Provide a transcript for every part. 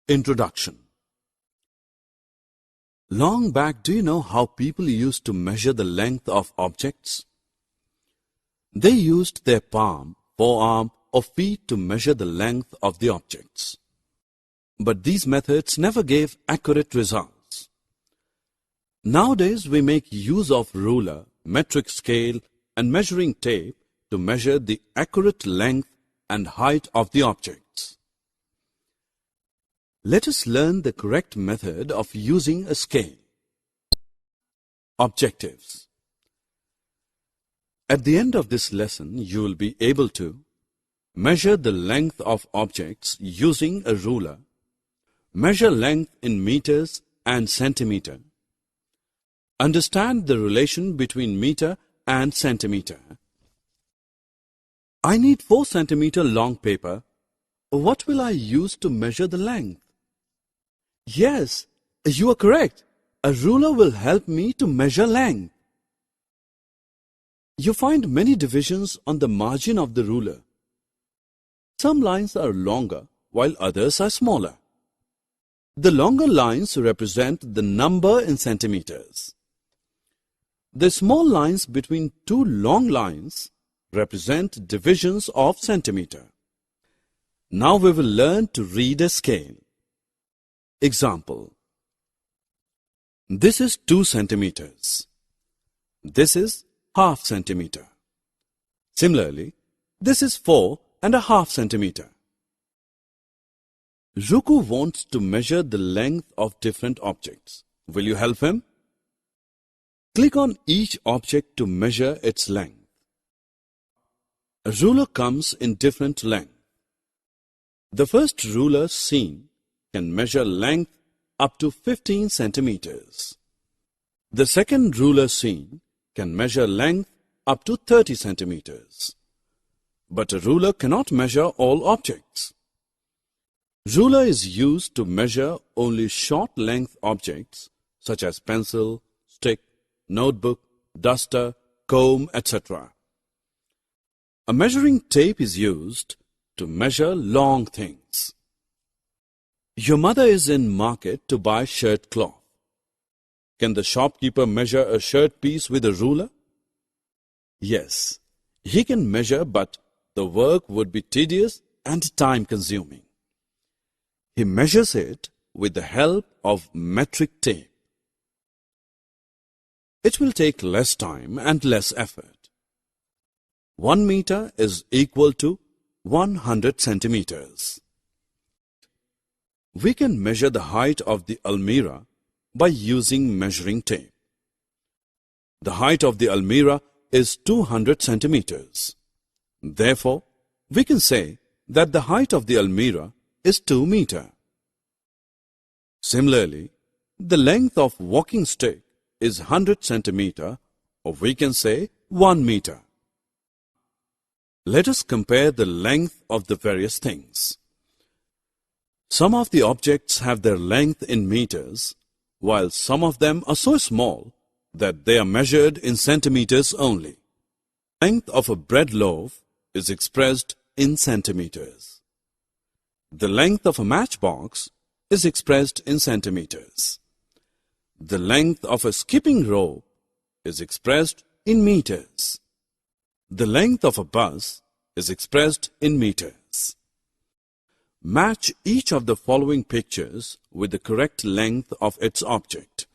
Introduction. Long back, do you know how people used to measure the length of objects? They used their palm, forearm, or feet to measure the length of the objects. But these methods never gave accurate results. Nowadays, we make use of ruler, metric scale, and measuring tape to measure the accurate length and height of the objects. Let us learn the correct method of using a scale. Objectives. At the end of this lesson, you will be able to measure the length of objects using a ruler, measure length in meters and centimeter, understand the relation between meter and centimeter. I need 4 centimeter long paper. What will I use to measure the length? Yes, you are correct. A ruler will help me to measure length. You find many divisions on the margin of the ruler. Some lines are longer while others are smaller. The longer lines represent the number in centimeters. The small lines between 2 long lines represent divisions of centimeter. Now we will learn to read a scale. Example. This is 2 centimeters. This is half centimeter. Similarly, this is 4.5 centimeter. Ruku wants to measure the length of different objects. Will you help him? Click on each object to measure its length. A ruler comes in different length. The first ruler seen can measure length up to 15 centimeters. The second ruler seen can measure length up to 30 centimeters. But a ruler cannot measure all objects. Ruler is used to measure only short length objects such as pencil, stick, notebook, duster, comb, etc. A measuring tape is used to measure long things. Your mother is in market to buy shirt cloth. Can the shopkeeper measure a shirt piece with a ruler? Yes, he can measure, but the work would be tedious and time-consuming. He measures it with the help of metric tape. It will take less time and less effort. 1 meter is equal to 100 centimeters. We can measure the height of the almirah by using measuring tape. The height of the almirah is 200 centimeters. Therefore, we can say that the height of the almirah is 2 meters. Similarly, the length of walking stick is 100 centimeters, or we can say 1 meter. Let us compare the length of the various things. Some of the objects have their length in meters, while some of them are so small that they are measured in centimeters only. The length of a bread loaf is expressed in centimeters. The length of a matchbox is expressed in centimeters. The length of a skipping rope is expressed in meters. The length of a bus is expressed in meters. Match each of the following pictures with the correct length of its object.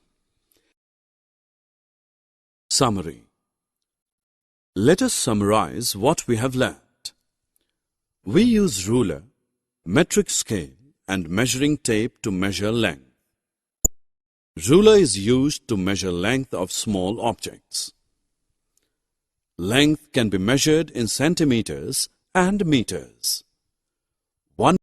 Summary. Let us summarize what we have learned. We use ruler, metric scale, and measuring tape to measure length. Ruler is used to measure length of small objects. Length can be measured in centimeters and meters.